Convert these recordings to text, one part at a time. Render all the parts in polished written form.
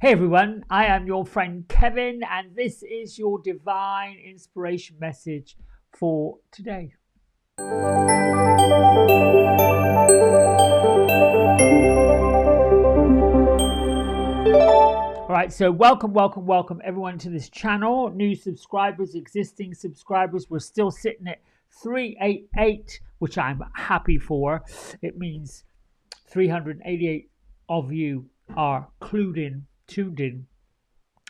Hey everyone, I am your friend Kevin, and this is your divine inspiration message for today. All right, so welcome everyone to this channel. New subscribers, existing subscribers, we're still sitting at 388, which I'm happy for. It means 388 of you are clued in, tuned in,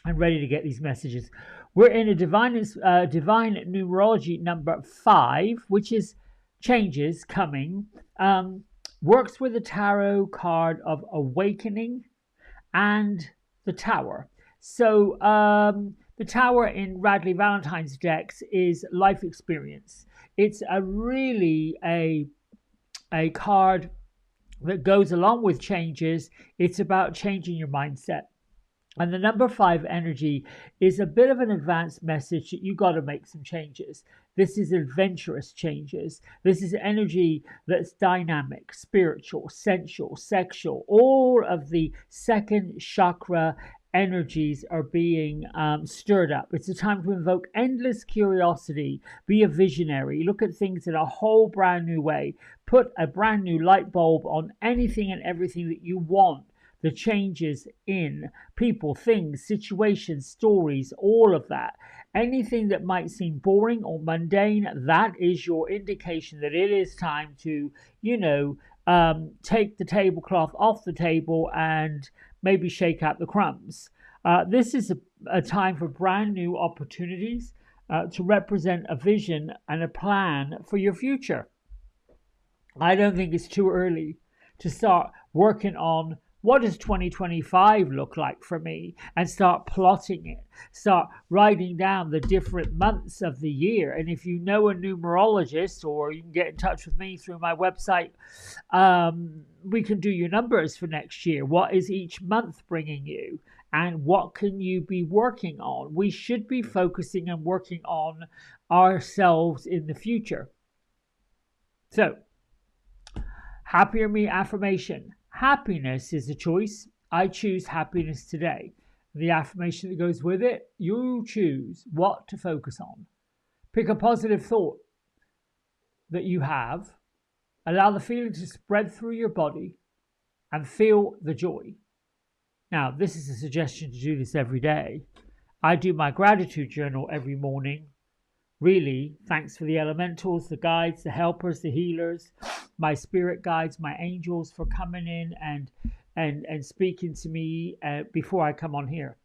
and ready to get these messages. We're in a divine numerology number 5, which is changes coming. Works with the tarot card of awakening and the Tower. So the Tower in Radleigh Valentine's decks is life experience. It's really a card that goes along with changes. It's about changing your mindset. And the number 5 energy is a bit of an advanced message that you got to make some changes. This is adventurous changes. This is energy that's dynamic, spiritual, sensual, sexual. All of the second chakra energies are being stirred up. It's a time to invoke endless curiosity, be a visionary, look at things in a whole brand new way, put a brand new light bulb on anything and everything that you want. The changes in people, things, situations, stories, all of that. Anything that might seem boring or mundane, that is your indication that it is time to, take the tablecloth off the table and maybe shake out the crumbs. This is a time for brand new opportunities to represent a vision and a plan for your future. I don't think it's too early to start working on what does 2025 look like for me, and start plotting it, start writing down the different months of the year. And if you know a numerologist, or you can get in touch with me through my website, we can do your numbers for next year. What is each month bringing you, and what can you be working on? We should be focusing and working on ourselves in the future. So, happier me affirmation. Happiness is a choice. I choose happiness today. The affirmation that goes with it, you choose what to focus on. Pick a positive thought that you have. Allow the feeling to spread through your body and feel the joy. Now, this is a suggestion to do this every day. I do my gratitude journal every morning. Really, thanks for the elementals, the guides, the helpers, the healers, my spirit guides, my angels for coming in and speaking to me before I come on here.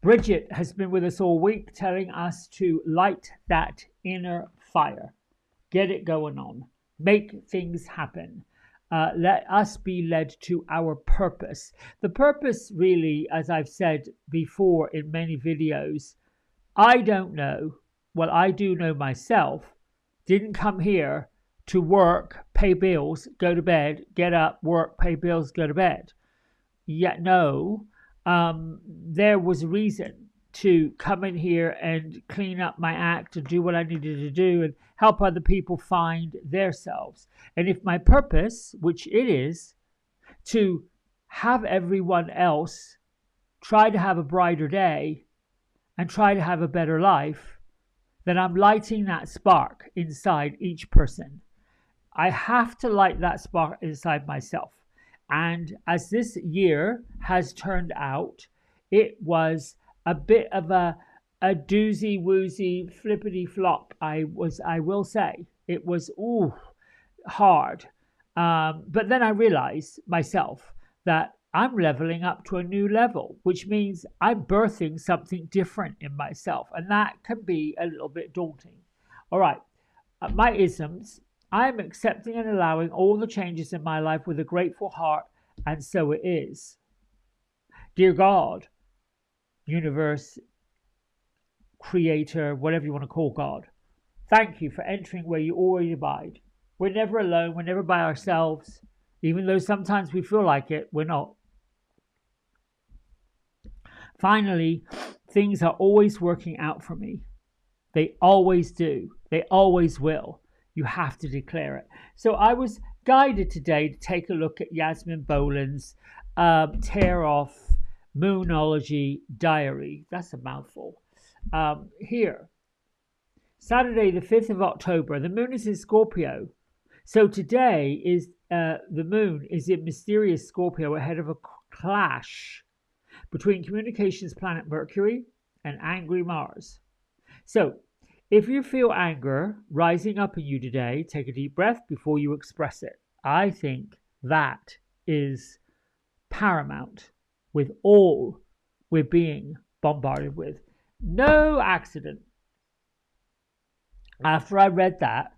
Bridget has been with us all week, telling us to light that inner fire. Get it going on. Make things happen. Let us be led to our purpose. The purpose really, as I've said before in many videos, I don't know. Well, I do know myself. Didn't come here to work, pay bills, go to bed, get up, work, pay bills, go to bed. Yet no, there was a reason to come in here and clean up my act and do what I needed to do and help other people find themselves. And if my purpose, which it is, to have everyone else try to have a brighter day and try to have a better life, then I'm lighting that spark inside each person. I have to light that spark inside myself. And as this year has turned out, it was a bit of a doozy woozy flippity flop. I will say it was hard. But then I realized myself that I'm leveling up to a new level, which means I'm birthing something different in myself. And that can be a little bit daunting. All right, my isms. I'm accepting and allowing all the changes in my life with a grateful heart, and so it is. Dear God, universe, creator, whatever you want to call God, thank you for entering where you already abide. We're never alone. We're never by ourselves. Even though sometimes we feel like it, we're not. Finally, things are always working out for me. They always do. They always will. You have to declare it. So I was guided today to take a look at Yasmin Boland's tear off Moonology Diary. That's a mouthful. Here, Saturday, the 5th of October, the moon is in Scorpio. So today is the moon is in mysterious Scorpio ahead of a clash between communications planet Mercury and angry Mars. So if you feel anger rising up in you today, take a deep breath before you express it. I think that is paramount with all we're being bombarded with. No accident. After I read that,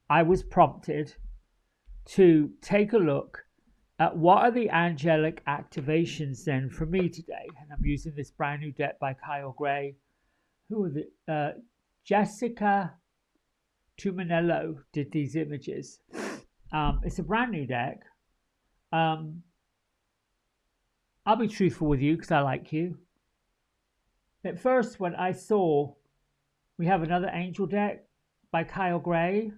I was prompted to take a look at what are the angelic activations then for me today. And I'm using this brand new deck by Kyle Gray. Who are the Jessica Tuminello did these images. It's a brand new deck. I'll be truthful with you because I like you. At first, when I saw we have another angel deck by Kyle Gray,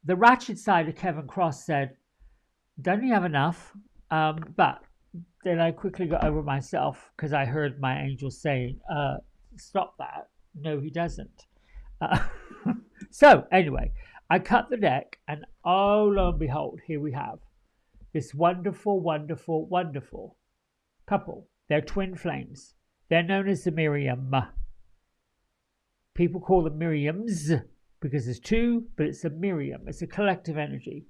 the ratchet side of Kevin Cross said, "Doesn't he have enough?" But then I quickly got over myself because I heard my angel saying, "Stop that. No, he doesn't." So anyway, I cut the deck, and oh, lo and behold, here we have this wonderful, wonderful, wonderful couple. They're twin flames. They're known as the Miriam. People call them Miriams because there's two, but it's a Miriam. It's a collective energy.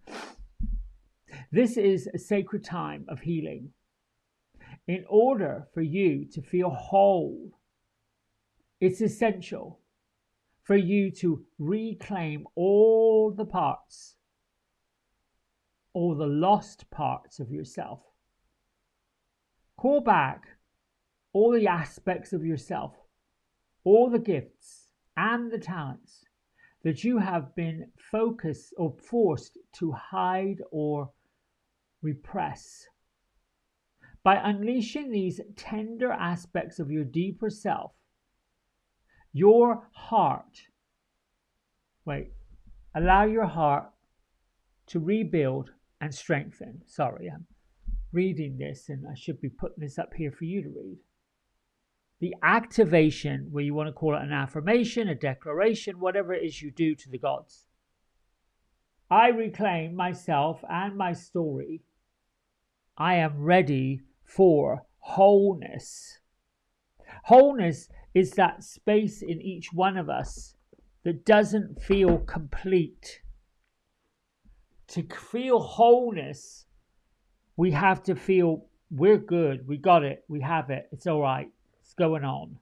This is a sacred time of healing. In order for you to feel whole, it's essential for you to reclaim all the parts, all the lost parts of yourself. Call back all the aspects of yourself, all the gifts and the talents that you have been focused or forced to hide or repress. By unleashing these tender aspects of your deeper self, your heart, allow your heart to rebuild and strengthen. Sorry, I'm reading this and I should be putting this up here for you to read. The activation, where you want to call it an affirmation, a declaration, whatever it is you do to the gods. I reclaim myself and my story. I am ready for wholeness. Wholeness is that space in each one of us that doesn't feel complete. To feel wholeness, we have to feel we're good, we got it, we have it, it's all right, it's going on.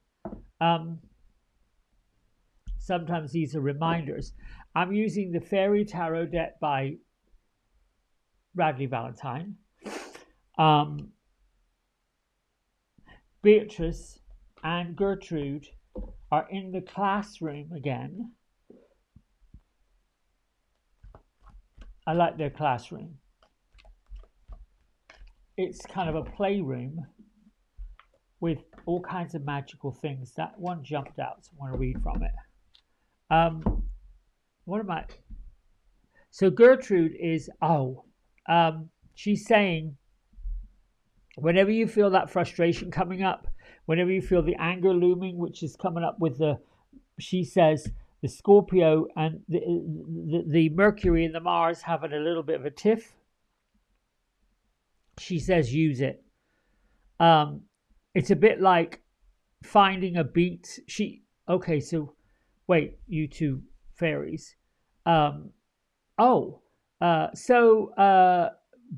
Sometimes these are reminders. I'm using the Fairy Tarot deck by Radleigh Valentine. Beatrice and Gertrude are in the classroom again. I like their classroom. It's kind of a playroom with all kinds of magical things. That one jumped out, so I want to read from it. What am I? So Gertrude is, she's saying, whenever you feel that frustration coming up, whenever you feel the anger looming, which is coming up with she says, the Scorpio and the Mercury and the Mars having a little bit of a tiff. She says, use it. It's a bit like finding a beat. So wait, you two fairies.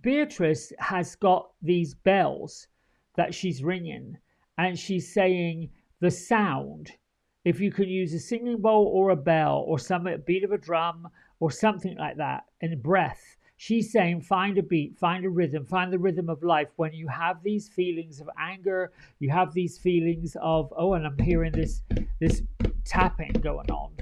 Beatrice has got these bells that she's ringing, and she's saying the sound. If you can use a singing bowl or a bell or a beat of a drum or something like that, and breath. She's saying find a beat, find a rhythm, find the rhythm of life. When you have these feelings of anger, you have these feelings of, and I'm hearing this tapping going on.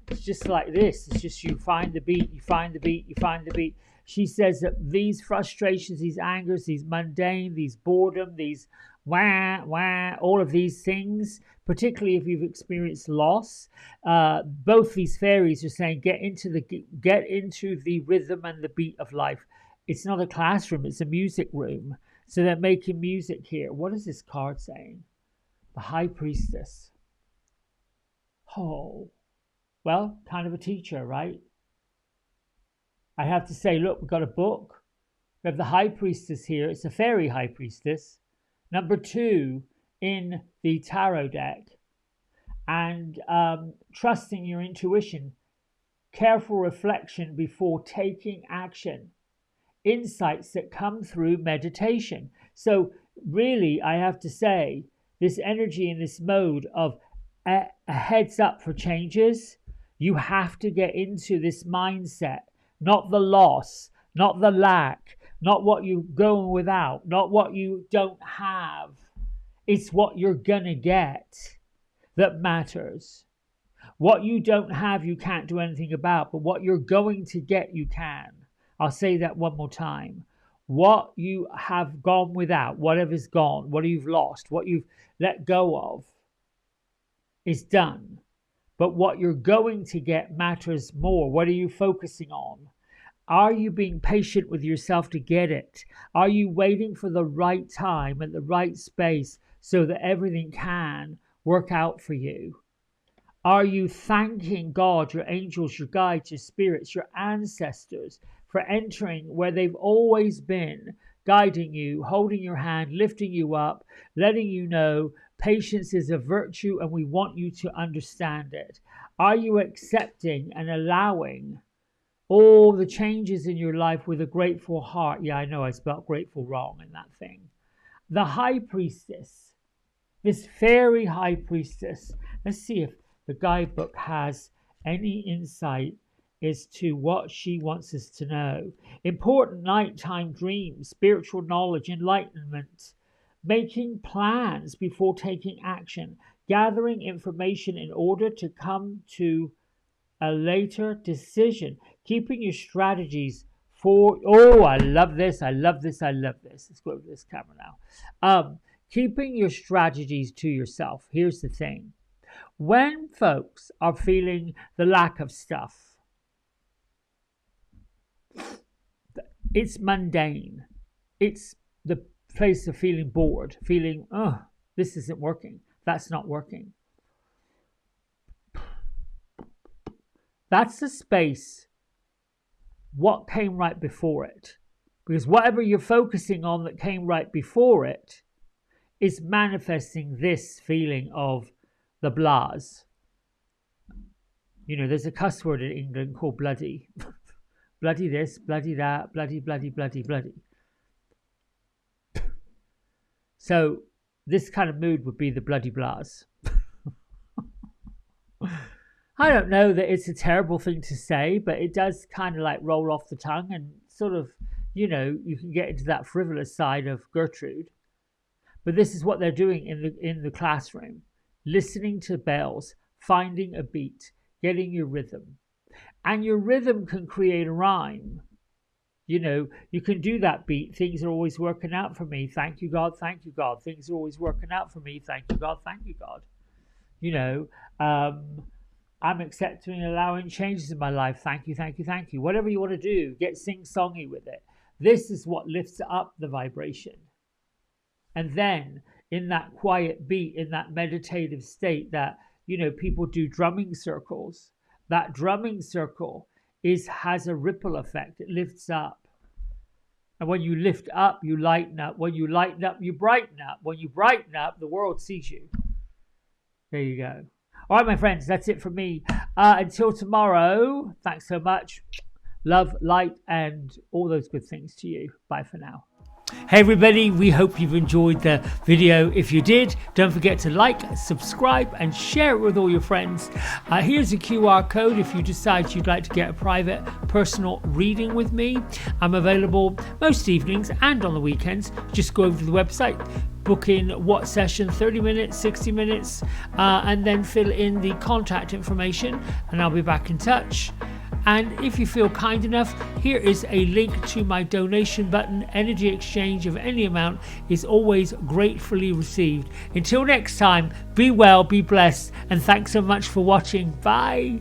It's just like this. It's just you find the beat, you find the beat, you find the beat. She says that these frustrations, these angers, these mundane, these boredom, these all of these things, particularly if you've experienced loss, both these fairies are saying get into the rhythm and the beat of life. it's not a classroom, it's a music room. So they're making music here. What is this card saying? The High Priestess. Oh, well, kind of a teacher, right? I have to say, look, we've got a book. We have the High Priestess here. It's a fairy High Priestess. Number 2 in the tarot deck. And trusting your intuition. Careful reflection before taking action. Insights that come through meditation. So really, I have to say, this energy in this mode of a heads up for changes, you have to get into this mindset. Not the loss, not the lack, not what you're going without, not what you don't have. It's what you're going to get that matters. What you don't have, you can't do anything about, but what you're going to get, you can. I'll say that one more time. What you have gone without, whatever's gone, what you've lost, what you've let go of, is done. But what you're going to get matters more. What are you focusing on? Are you being patient with yourself to get it? Are you waiting for the right time and the right space so that everything can work out for you? Are you thanking God, your angels, your guides, your spirits, your ancestors for entering where they've always been, guiding you, holding your hand, lifting you up, letting you know patience is a virtue and we want you to understand it? Are you accepting and allowing all the changes in your life with a grateful heart? Yeah, I know I spelled grateful wrong in that thing. The High Priestess, this fairy High Priestess. Let's see if the guidebook has any insight as to what she wants us to know. Important nighttime dreams, spiritual knowledge, enlightenment, making plans before taking action, gathering information in order to come to a later decision, keeping your strategies for, oh, I love this, I love this, I love this. Let's go over to this camera now. Keeping your strategies to yourself. Here's the thing. When folks are feeling the lack of stuff, it's mundane. It's the place of feeling bored, feeling, oh, this isn't working. That's not working. That's the space. What came right before it? Because whatever you're focusing on that came right before it is manifesting this feeling of the blahs. You know, there's a cuss word in England called bloody. Bloody this, bloody that, bloody, bloody, bloody, bloody. So this kind of mood would be the bloody blahs. I don't know that it's a terrible thing to say, but it does kind of like roll off the tongue and sort of, you know, you can get into that frivolous side of Gertrude. But this is what they're doing in the classroom. Listening to bells, finding a beat, getting your rhythm. And your rhythm can create a rhyme. You know, you can do that beat. Things are always working out for me. Thank you, God. Thank you, God. Things are always working out for me. Thank you, God. Thank you, God. You know, I'm accepting and allowing changes in my life. Thank you, thank you, thank you. Whatever you want to do, get sing-songy with it. This is what lifts up the vibration. And then in that quiet beat, in that meditative state that, you know, people do drumming circles, that drumming circle has a ripple effect. It lifts up. And when you lift up, you lighten up. When you lighten up, you brighten up. When you brighten up, the world sees you. There you go. All right, my friends, that's it from me. Until tomorrow, thanks so much. Love, light, and all those good things to you. Bye for now. Hey everybody, we hope you've enjoyed the video. If you did, don't forget to like, subscribe and share it with all your friends. Here's a QR code if you decide you'd like to get a private personal reading with me. I'm available most evenings and on the weekends. Just go over to the website, book in what session, 30 minutes, 60 minutes, and then fill in the contact information and I'll be back in touch. And if you feel kind enough, here is a link to my donation button. Energy exchange of any amount is always gratefully received. Until next time, be well, be blessed, and thanks so much for watching. Bye.